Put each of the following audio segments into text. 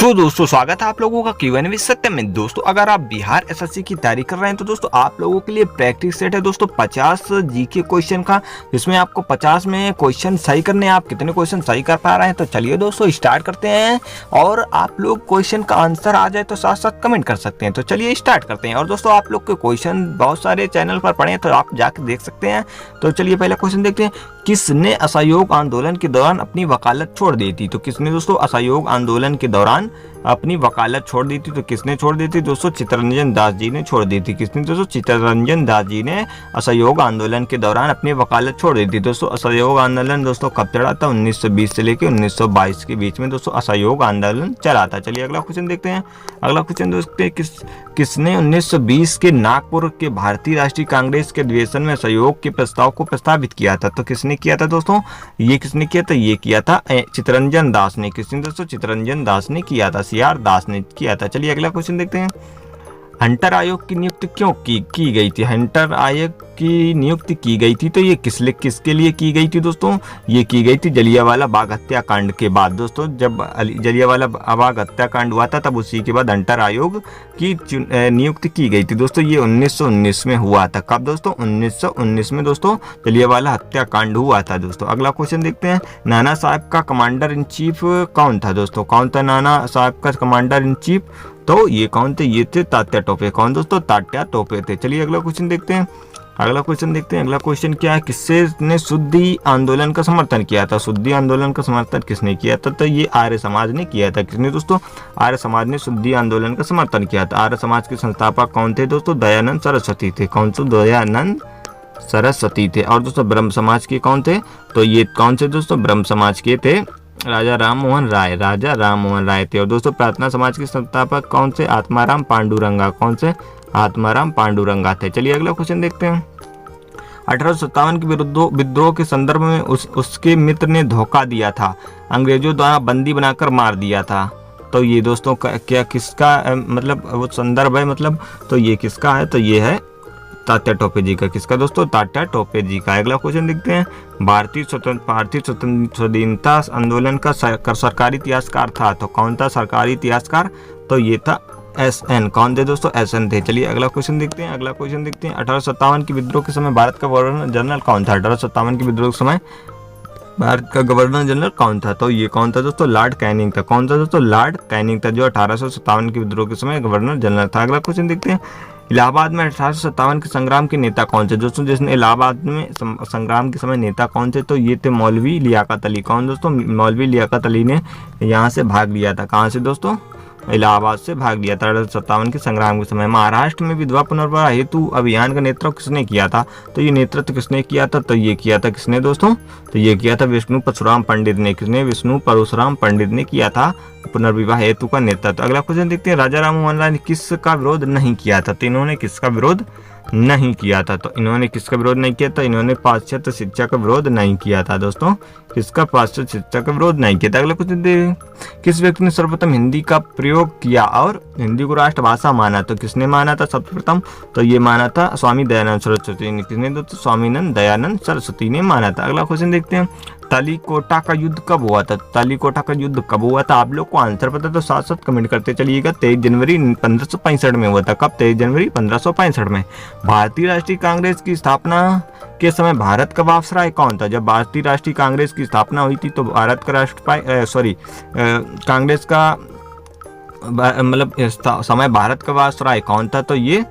तो दोस्तों स्वागत है आप लोगों का Q&A विद सत्य में। दोस्तों अगर आप बिहार एसएससी की तैयारी कर रहे हैं तो दोस्तों आप लोगों के लिए प्रैक्टिस सेट है दोस्तों 50 जीके क्वेश्चन का, जिसमें आपको 50 में क्वेश्चन सही करने हैं। आप कितने क्वेश्चन सही कर पा रहे हैं तो चलिए दोस्तों स्टार्ट करते हैं। और आप लोग क्वेश्चन का आंसर आ जाए तो साथ साथ कमेंट कर सकते हैं। तो चलिए स्टार्ट करते हैं। और दोस्तों आप लोग के क्वेश्चन बहुत सारे चैनल पर पढ़े हैं तो आप जाकर देख सकते हैं। तो चलिए पहला क्वेश्चन देखते हैं। किसने असहयोग आंदोलन के दौरान अपनी वकालत छोड़ दी थी? तो किसने दोस्तों असहयोग आंदोलन के दौरान अपनी वकालत छोड़ दी थी? तो किसने छोड़ दी थी दोस्तों? चित्तरंजन दास जी ने छोड़ दी थी। किसने दोस्तों? चित्तरंजन दास जी ने असहयोग आंदोलन के दौरान अपनी वकालत छोड़ दी थी। दोस्तों असहयोग आंदोलन दोस्तों कब चला था? 1920 से लेकर 1922 के बीच में दोस्तों असहयोग आंदोलन चला था। चलिए अगला क्वेश्चन देखते हैं। अगला क्वेश्चन दोस्तों किसने 1920 के नागपुर के भारतीय राष्ट्रीय कांग्रेस के अधिवेशन में सहयोग के प्रस्ताव को प्रस्तावित किया था? तो किसने किया था दोस्तों? ये किसने किया था? ये किया था चित्तरंजन दास ने। किसने दोस्तों? चित्तरंजन दास ने किया था, CR दास ने किया था। चलिए अगला क्वेश्चन देखते हैं। हंटर आयोग की नियुक्ति क्यों की गई थी? हंटर आयोग की नियुक्ति की गई थी तो ये किसके लिए की गई थी दोस्तों? ये की गई थी जलियांवाला बाग हत्याकांड के बाद। दोस्तों जब जलियांवाला बाग हत्याकांड हुआ था तब उसी के बाद हंटर आयोग की नियुक्ति की गई थी। दोस्तों ये 1919 में हुआ था। कब दोस्तों? 1919 में दोस्तों जलियांवाला हत्याकांड हुआ था दोस्तों। अगला क्वेश्चन देखते हैं। नाना साहब का कमांडर इन चीफ कौन था दोस्तों? कौन था नाना साहब का कमांडर इन चीफ? तो ये कौन थे? ये थे तात्या टोपे। कौन दोस्तों? तात्या टोपे थे। चलिए अगला क्वेश्चन देखते हैं। अगला क्वेश्चन देखते हैं। अगला क्वेश्चन क्या है? किसने शुद्धि आंदोलन का समर्थन किया था? शुद्धि आंदोलन का समर्थन किसने किया था? तो ये आर्य समाज ने किया था। किसने दोस्तों? आर्य समाज ने शुद्धि आंदोलन का समर्थन किया था। आर्य समाज के संस्थापक कौन थे दोस्तों? दयानंद सरस्वती थे। कौन से? दयानंद सरस्वती थे। और दोस्तों ब्रह्म समाज के कौन थे? तो ये कौन से दोस्तों? ब्रह्म समाज के थे राजा राम मोहन राय। राजा राम मोहन राय थे। और दोस्तों प्रार्थना समाज के संस्थापक कौन से? आत्माराम पांडुरंगा। कौन से? आत्माराम पांडुरंगा थे। चलिए अगला क्वेश्चन देखते हैं। 1857 के विद्रोह के संदर्भ में उसके मित्र ने धोखा दिया था, अंग्रेजों द्वारा बंदी बनाकर मार दिया था। तो ये दोस्तों क्या किसका मतलब वो संदर्भ है मतलब? तो ये किसका है? तो ये है तात्या टोपे जी का। किसका दोस्तों? तात्या टोपे जी का। अगला क्वेश्चन देखते हैं। भारतीय स्वतंत्रता आंदोलन का सरकारी इतिहासकार था। तो कौन था सरकारी इतिहासकार? तो ये था SN। कौन थे दोस्तों? SN थे। चलिए अगला क्वेश्चन देखते हैं। अगला क्वेश्चन देखते हैं। 1857 के विद्रोह के समय भारत का गवर्नर जनरल कौन था? 1857 के विद्रोह के समय भारत का गवर्नर जनरल कौन था? तो ये कौन था दोस्तों? लॉर्ड कैनिंग था। कौन था दोस्तों? लॉर्ड कैनिंग था, जो 1857 के विद्रोह के समय गवर्नर जनरल था। अगला क्वेश्चन देखते हैं। इलाहाबाद में 1857 के संग्राम के नेता कौन थे दोस्तों? जिसने इलाहाबाद में संग्राम के समय नेता कौन थे? तो ये थे मौलवी लियाकत अली। कौन दोस्तों? मौलवी लियाकत अली ने यहाँ से भाग लिया था। कहाँ से दोस्तों? इलाहाबाद से भाग लिया था 1857 के संग्राम के समय। महाराष्ट्र में विधवा पुनर्विवाह हेतु अभियान का नेतृत्व किसने किया था? तो ये नेतृत्व किसने किया था? तो ये किया था किसने दोस्तों? तो ये किया था विष्णु परशुराम पंडित ने। किसने? विष्णु परशुराम पंडित ने किया था पुनर्विवाह हेतु का नेतृत्व। अगला क्वेश्चन देखते हैं। राजा राम मोहन राय ने किसका विरोध नहीं किया था? तो इन्होंने किसका विरोध नहीं किया था? तो इन्होंने किसका विरोध नहीं किया था? इन्होंने पाश्चात्य शिक्षा का विरोध नहीं किया था दोस्तों। किसका? पाश्चात्य शिक्षा का विरोध नहीं किया था। अगला क्वेश्चन देखिए। किस व्यक्ति ने सर्वप्रथम हिंदी का प्रयोग किया और हिंदी को राष्ट्रभाषा माना? तो किसने माना था सर्वप्रथम? तो ये माना था स्वामी दयानंद सरस्वती ने। किसने दोस्तों? स्वामी दयानंद सरस्वती ने माना था। अगला क्वेश्चन देखते हैं। तालीकोटा का युद्ध कब हुआ था? तालीकोटा का युद्ध कब हुआ था? आप लोग को आंसर पता तो साथ साथ कमेंट करते चलिएगा। 23 जनवरी 1565 में हुआ था। कब? 23 जनवरी 1565 में। भारतीय राष्ट्रीय कांग्रेस की स्थापना के समय भारत का वायसराय कौन था? जब भारतीय राष्ट्रीय कांग्रेस की स्थापना हुई थी तो भारत का कांग्रेस का मतलब समय भारत का वायसराय कौन था? तो ये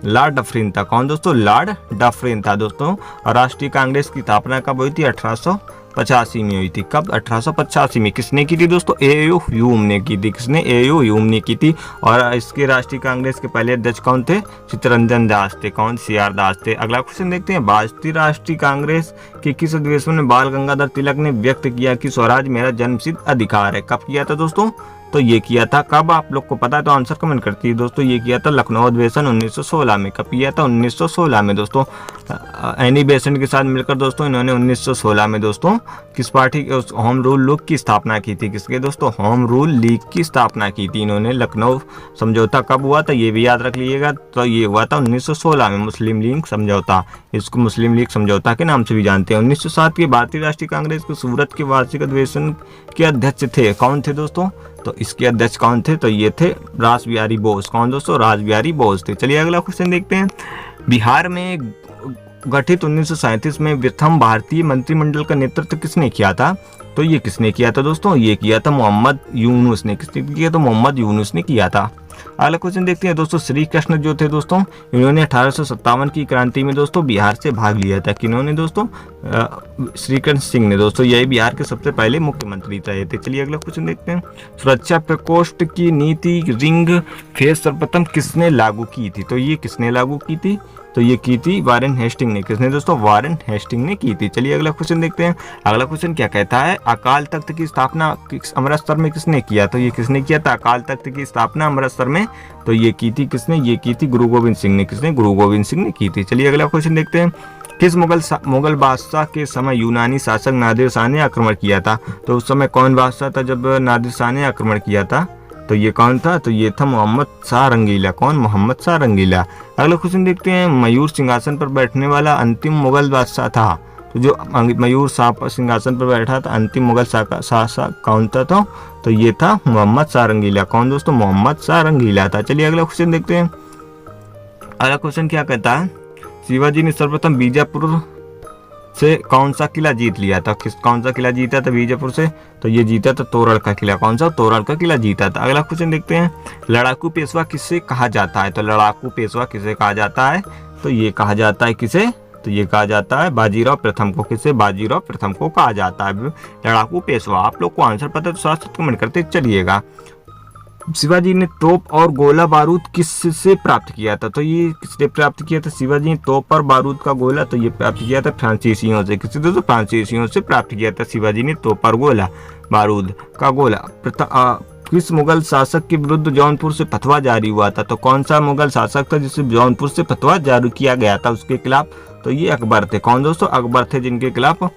लॉर्ड डफरिन था। कौन दोस्तों? लॉर्ड डफरिन था दोस्तों। और राष्ट्रीय कांग्रेस की स्थापना कब हुई थी? 1885 में हुई थी। कब? 1885 में। किसने की थी दोस्तों? AU ह्यूम ने की थी। किसने? AU ह्यूम ने की थी। और इसके राष्ट्रीय कांग्रेस के पहले अध्यक्ष कौन थे? चित्तरंजन दास थे। कौन? CR दास थे। अगला क्वेश्चन देखते हैं। भारतीय राष्ट्रीय कांग्रेस के किस अधिवेशन में बाल गंगाधर तिलक ने व्यक्त किया कि स्वराज मेरा जन्मसिद्ध अधिकार है? कब किया था दोस्तों? तो ये किया था कब? आप लोग को पता है तो आंसर कमेंट करती है दोस्तों। ये किया था लखनऊ अधिवेशन 1916 में। कब किया था? 1916 में दोस्तों। एनी बेसेंट के साथ मिलकर दोस्तों इन्होंने 1916 में दोस्तों किस पार्टी होम रूल लीग की स्थापना की थी? किसके दोस्तों? होम रूल लीग की स्थापना की थी इन्होंने। लखनऊ समझौता कब हुआ था ये भी याद रख लीजिएगा, तो ये हुआ था 1916 में, मुस्लिम लीग समझौता। इसको मुस्लिम लीग समझौता के नाम से भी जानते हैं। 1907 के भारतीय राष्ट्रीय कांग्रेस के सूरत के वार्षिक अधिवेशन के अध्यक्ष थे, कौन थे दोस्तों? तो इसके अध्यक्ष कौन थे? तो ये थे रासबिहारी बोस। कौन दोस्तों? रासबिहारी बोस थे। चलिए अगला क्वेश्चन देखते हैं। बिहार में गठित 1937 में प्रथम भारतीय मंत्रिमंडल का नेतृत्व किसने किया था? तो ये किसने किया था दोस्तों? ये किया था मोहम्मद यूनुस ने। किसने किया? तो मोहम्मद यूनुस ने किया था। अगला क्वेश्चन देखते हैं दोस्तों। श्री कृष्ण जो थे दोस्तों, इन्होंने 1857 की क्रांति में दोस्तों बिहार से भाग लिया था। किन्होंने दोस्तों? श्री कृष्ण सिंह ने दोस्तों। यही बिहार के सबसे पहले मुख्यमंत्री रहे थे। चलिए अगला क्वेश्चन देखते हैं। सुरक्षा प्रकोष्ठ की नीति रिंग फेंस सर्वप्रथम किसने लागू की थी? तो ये किसने लागू की थी? तो ये की थी वारेन हेस्टिंग ने। किसने दोस्तों? वारेन हेस्टिंग ने की थी। चलिए अगला क्वेश्चन देखते हैं। अगला क्वेश्चन क्या कहता है? अकाल तख्त की स्थापना अमृतसर में किसने किया? तो ये किसने किया था अकाल तख्त की स्थापना अमृतसर में? तो ये की थी किसने? ये की थी गुरु गोविंद सिंह ने। किसने? गुरु गोविंद सिंह ने की थी। चलिए अगला क्वेश्चन देखते हैं। किस मुगल बादशाह के समय यूनानी शासक नादिर शाह ने आक्रमण किया था? तो उस समय कौन बादशाह था जब नादिर शाह ने आक्रमण किया था? तो ये कौन था? तो ये था मोहम्मद शाह रंगीला। कौन? मोहम्मद शाह रंगीला। अगला क्वेश्चन देखते हैं। मयूर सिंहासन पर बैठने वाला अंतिम मुगल बादशाह था। तो जो मयूर शाह सिंहासन पर बैठा था अंतिम मुगल शाह कौन था? तो ये था मोहम्मद शाह रंगीला। कौन दोस्तों? मोहम्मद शाह रंगीला था। चलिए अगला क्वेश्चन देखते हैं। अगला क्वेश्चन क्या कहता है? शिवाजी ने सर्वप्रथम बीजापुर से कौन सा किला जीत लिया था? कौन सा किला जीता था बीजापुर से? तो ये जीता था तोरण का किला। कौन सा? तोरण का किला जीता था। अगला क्वेश्चन देखते हैं। लड़ाकू पेशवा किससे कहा जाता है? तो लड़ाकू पेशवा किसे कहा जाता है? तो ये कहा जाता है किसे? तो ये कहा जाता है बाजीराव प्रथम को। किसे? बाजीराव प्रथम को कहा जाता है लड़ाकू पेशवा। आप लोग को आंसर पता है तो साथ कमेंट करते चलिएगा। शिवाजी ने तोप और गोला बारूद किससे प्राप्त किया था? तो ये किसने प्राप्त किया था? शिवाजी ने तोप और बारूद का गोला तो ये प्राप्त किया था फ्रांसीसियों से। किससे दोस्तों? फ्रांसीसियों से प्राप्त किया था शिवाजी ने तोप और गोला बारूद का गोला। किस मुगल शासक के विरुद्ध जौनपुर से फतवा जारी हुआ था? तो कौन सा मुगल शासक था जिससे जौनपुर से फतवा जारी किया गया था उसके खिलाफ? तो ये अकबर थे। कौन दोस्तों? अकबर थे जिनके खिलाफ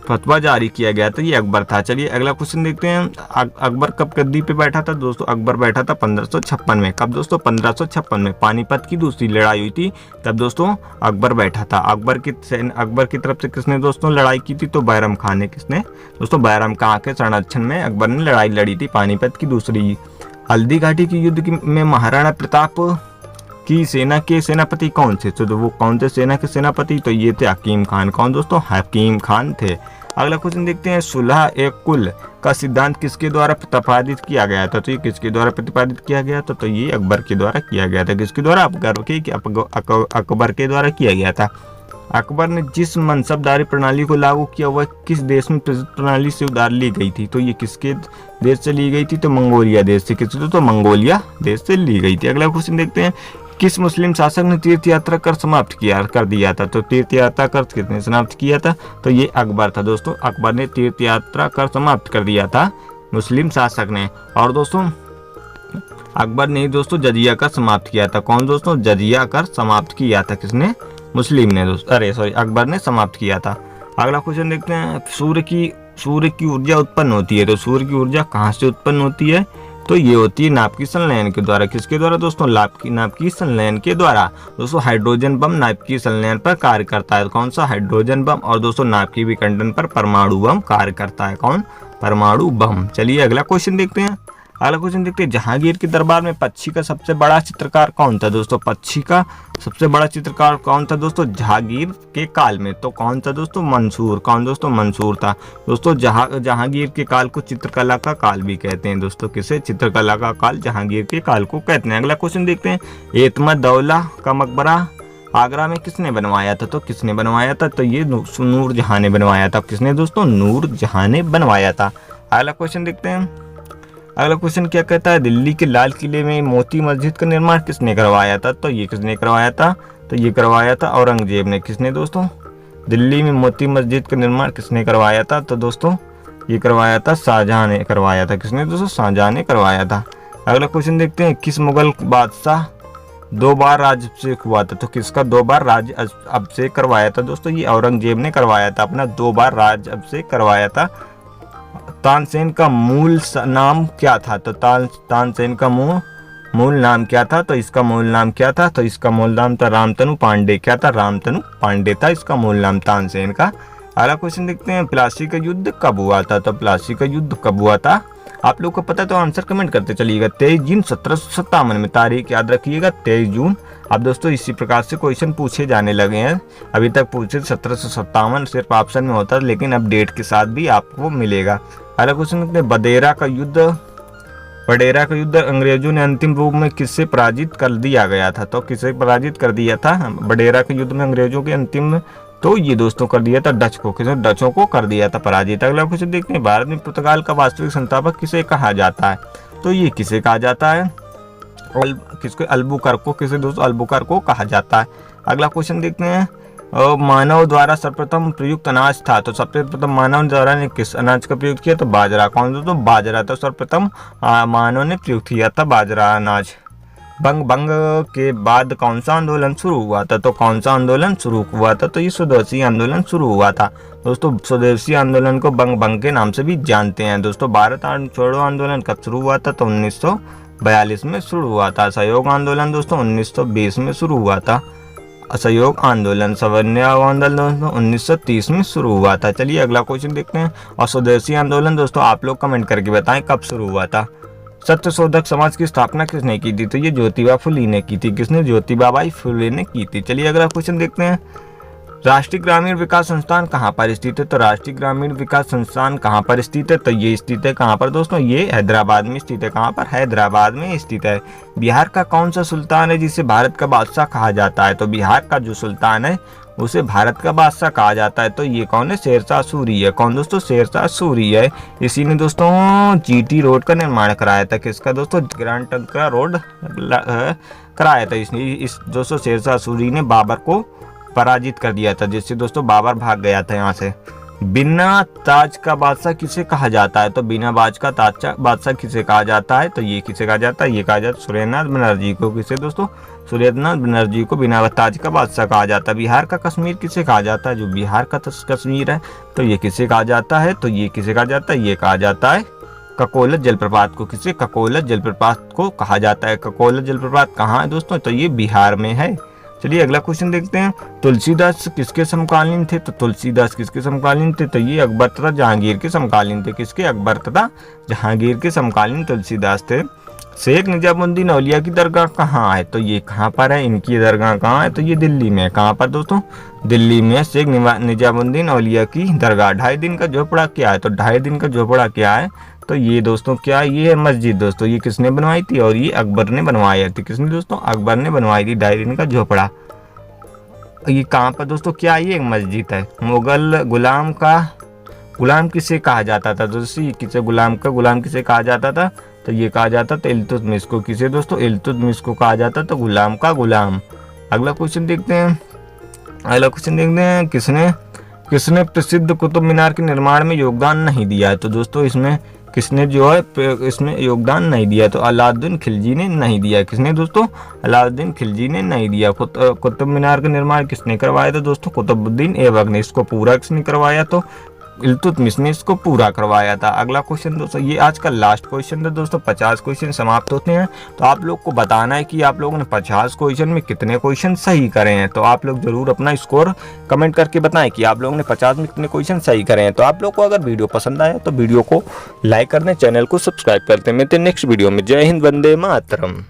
फतवा जारी किया गया था, ये अकबर था। चलिए अगला क्वेश्चन देखते हैं। अकबर कब गद्दी पे बैठा था? दोस्तों अकबर बैठा था 1556 में। कब दोस्तों? 1556 में। पानीपत की दूसरी लड़ाई हुई थी तब दोस्तों अकबर बैठा था। अकबर की तरफ से किसने दोस्तों लड़ाई की थी? तो बैरम खान ने। किसने दोस्तों? बैरम खान के संरक्षण में अकबर ने लड़ाई लड़ी थी पानीपत की दूसरी। हल्दी घाटी की युद्ध में महाराणा प्रताप की सेना के सेनापति कौन थे? तो वो कौन थे सेना के सेनापति? तो ये थे हकीम खान। कौन दोस्तों? हकीम खान थे। अगला क्वेश्चन देखते हैं। सुलह ए कुल का सिद्धांत किसके द्वारा प्रतिपादित किया गया था? तो ये किसके द्वारा प्रतिपादित किया गया था? तो ये अकबर के द्वारा किया गया था। किसके द्वारा? अकबर के द्वारा किया गया था। अकबर ने जिस मनसबदारी प्रणाली को लागू किया वह किस देश में प्रणाली से उधार ली गई थी? तो ये किसके देश से ली गई थी? तो मंगोलिया देश से। किससे? तो मंगोलिया देश से ली गई थी। अगला क्वेश्चन देखते हैं। किस मुस्लिम शासक ने तीर्थ यात्रा कर समाप्त कर दिया था? तो तीर्थ यात्रा कर किसने समाप्त किया था? तो ये अकबर था दोस्तों। अकबर ने तीर्थ यात्रा कर समाप्त कर दिया था मुस्लिम शासक ने। और दोस्तों अकबर ने दोस्तों जजिया कर समाप्त किया था। कौन दोस्तों? जजिया कर समाप्त किया था किसने? मुस्लिम ने अकबर ने समाप्त किया था। अगला क्वेश्चन देखते हैं। सूर्य की ऊर्जा उत्पन्न होती है। तो सूर्य की ऊर्जा कहाँ से उत्पन्न होती है? तो ये होती है नाभिकीय संलयन के द्वारा। किसके द्वारा दोस्तों? नाभिकीय संलयन के द्वारा। दोस्तों हाइड्रोजन बम नाभिकीय संलयन पर कार्य करता है। कौन सा? Hydrogen bomb. और दोस्तों नाभिकीय विखंडन पर परमाणु बम कार्य करता है। कौन? परमाणु बम। चलिए अगला क्वेश्चन देखते हैं। अगला क्वेश्चन देखते हैं। जहांगीर के दरबार में पक्षी का सबसे बड़ा चित्रकार कौन था? दोस्तों पक्षी का सबसे बड़ा चित्रकार कौन था दोस्तों? जहांगीर के काल में। तो कौन था दोस्तों? मंसूर। कौन दोस्तों? मंसूर था। दोस्तों जहांगीर के काल को चित्रकला का काल भी कहते हैं। दोस्तों किसे? चित्रकला का काल जहांगीर के काल को कहते हैं। अगला क्वेश्चन देखते हैं। एतमदौला का मकबरा आगरा में किसने बनवाया था? तो किसने बनवाया था? तो ये नूरजहां ने बनवाया था। किसने दोस्तों? नूरजहां ने बनवाया था। अगला क्वेश्चन देखते हैं। अगला क्वेश्चन क्या कहता है? दिल्ली के लाल किले में मोती मस्जिद का निर्माण किसने करवाया था? तो ये किसने करवाया था? तो ये करवाया था औरंगजेब ने। किसने दोस्तों? दिल्ली में मोती मस्जिद का निर्माण किसने करवाया था? तो दोस्तों ये करवाया था शाहजहां ने करवाया था। किसने दोस्तों? शाहजहां ने करवाया था। अगला क्वेश्चन देखते हैं। किस मुगल बादशाह 2 बार राज्याभिषेक हुआ था। तो किसका 2 बार राज्याभिषेक करवाया था दोस्तों? ये औरंगजेब ने करवाया था, अपना 2 बार राज्याभिषेक करवाया था। तानसेन का मूल नाम क्या था? तो तानसेन का मूल नाम क्या था? तो इसका मूल नाम क्या था? तो इसका मूल नाम था रामतनु पांडे। क्या था? रामतनु पांडे था इसका मूल नाम तानसेन का। अगला क्वेश्चन देखते हैं, प्लासी का युद्ध कब हुआ था? तो प्लासी का युद्ध कब हुआ था? आप लोग को पता तो आंसर कमेंट करते चलिएगा। 23 जून 1757 में, तारीख याद रखिएगा 23 जून। अब दोस्तों इसी प्रकार से क्वेश्चन पूछे जाने लगे हैं। अभी तक पूछे 1757 सिर्फ ऑप्शन में होता है, लेकिन अब डेट के साथ भी आपको मिलेगा। अगला क्वेश्चन देखते हैं, बडेरा का युद्ध अंग्रेजों ने अंतिम रूप में किससे पराजित कर दिया गया था? तो किसे पराजित कर दिया था बडेरा के युद्ध में अंग्रेजों के अंतिम? तो ये दोस्तों कर दिया था डच को। किसने? डचों को कर दिया था पराजित। अगला क्वेश्चन देखते हैं, भारत में पुर्तगाल का वास्तविक संस्थापक किसे कहा जाता है? तो ये किसे कहा जाता है? किसको? अल्बुकर्क को। किसे दोस्तों? अल्बुकर्क को कहा जाता है। अगला क्वेश्चन देखते हैं, मानव द्वारा सर्वप्रथम प्रयुक्त अनाज था। तो सबसे प्रथम मानव द्वारा ने किस अनाज का प्रयोग किया? तो बाजरा। कौन दोस्तों? बाजरा। तो सर्वप्रथम मानव ने प्रयोग किया था बाजरा अनाज। बंग के बाद कौन सा आंदोलन शुरू हुआ था? तो कौन सा आंदोलन शुरू हुआ था? तो ये स्वदेशी आंदोलन शुरू हुआ था दोस्तों। स्वदेशी आंदोलन को बंग के नाम से भी जानते हैं दोस्तों। भारत छोड़ो आंदोलन कब शुरू हुआ था? तो 1942 में शुरू हुआ था। असहयोग आंदोलन दोस्तों 1920 में शुरू हुआ था। असहयोग आंदोलन। सवर्णीय आंदोलन दोस्तों 1930 में शुरू हुआ था। चलिए अगला क्वेश्चन देखते हैं, और स्वदेशी आंदोलन दोस्तों आप लोग कमेंट करके बताएं कब शुरू हुआ था। सत्यशोधक समाज की स्थापना किसने की थी? तो ये ज्योतिबा फुले ने की थी। किसने? ज्योतिबा बाई फुले ने की थी। चलिए अगला क्वेश्चन देखते हैं, राष्ट्रीय ग्रामीण विकास संस्थान कहाँ पर स्थित है? तो राष्ट्रीय ग्रामीण विकास संस्थान कहाँ पर स्थित है? तो ये स्थित है कहाँ पर दोस्तों? ये हैदराबाद में स्थित है। कहाँ पर? हैदराबाद में स्थित है। बिहार का कौन सा सुल्तान है जिसे भारत का बादशाह कहा जाता है? तो बिहार का जो सुल्तान है उसे भारत का बादशाह कहा जाता है। तो ये कौन है? शेरशाह सूरी है। कौन दोस्तों? शेरशाह सूरी है। इसी ने दोस्तों जीटी रोड का निर्माण कराया था। किसका दोस्तों? ग्रैंड ट्रंक का रोड कराया था इसने। इस दोस्तों शेरशाह सूरी ने बाबर को पराजित कर दिया था, जिससे दोस्तों बाबर भाग गया था यहाँ से। बिना ताज का बादशाह किसे कहा जाता है? तो बिना बाज का बादशाह किसे कहा जाता है? तो ये किसे कहा जाता है? ये कहा जाता है सुरेंद्रनाथ बनर्जी को। किसे दोस्तों? सुरेंद्रनाथ बनर्जी को बिना ताज का बादशाह कहा जाता है। बिहार का कश्मीर किसे कहा जाता है? जो बिहार का कश्मीर है तो ये किसे कहा जाता है? तो ये किसे कहा जाता है? ये कहा जाता है ककोलत जलप्रपात को। किसे? ककोलत जलप्रपात को कहा जाता है। ककोलत जलप्रपात कहाँ है दोस्तों? तो ये बिहार में है। चलिए अगला क्वेश्चन देखते हैं, तुलसीदास किसके समकालीन थे? तो तुलसीदास किसके समकालीन थे? तो ये अकबर तथा जहांगीर के समकालीन थे। किसके? अकबर तथा जहांगीर के समकालीन तुलसीदास थे। शेख निजामुद्दीन औलिया की दरगाह कहाँ है? तो ये कहाँ पर है? इनकी दरगाह कहाँ है? तो ये दिल्ली में है। कहाँ पर दोस्तों? दिल्ली में शेख निजामुद्दीन औलिया की दरगाह। 2.5 दिन का झोपड़ा क्या है? तो 2.5 दिन का झोपड़ा क्या है? तो ये दोस्तों क्या? ये है मस्जिद दोस्तों। ये किसने बनवाई थी? और ये अकबर ने बनवाई थी। किसने दोस्तों? अकबर ने बनवाई थी 2.5 दिन का झोपड़ा। ये कहाँ पर दोस्तों क्या? ये एक मस्जिद है। मुगल गुलाम किसे कहा जाता था? दोस्तों किसे गुलाम किसे कहा जाता था? तो ये कहा जाता था इल्तुतमिश को। किसे दोस्तों? इल्तुतमिश को कहा जाता था गुलाम का गुलाम। अगला क्वेश्चन देखते हैं, किसने प्रसिद्ध कुतुब मीनार के निर्माण में योगदान नहीं दिया है? तो दोस्तों इसमें किसने जो है इसमें योगदान नहीं दिया? तो अलाउद्दीन खिलजी ने नहीं दिया। किसने दोस्तों? अलाउद्दीन खिलजी ने नहीं दिया। कुतुब मीनार का निर्माण किसने करवाया था दोस्तों? कुतुबुद्दीन ऐबक ने। इसको पूरा किसने करवाया? तो इल्तुतमिश ने इसको पूरा करवाया था। अगला क्वेश्चन दोस्तों, ये आज का लास्ट क्वेश्चन था दोस्तों। 50 क्वेश्चन समाप्त होते हैं, तो आप लोग को बताना है कि आप लोगों ने 50 क्वेश्चन में कितने क्वेश्चन सही करे हैं। तो आप लोग जरूर अपना स्कोर कमेंट करके बताएं कि आप लोगों ने 50 में कितने क्वेश्चन सही करे हैं। तो आप लोग को अगर वीडियो पसंद आया तो वीडियो को लाइक कर दें, चैनल को सब्सक्राइब करते हैं। मिलते हैं नेक्स्ट वीडियो में। जय हिंद, वंदे मातरम।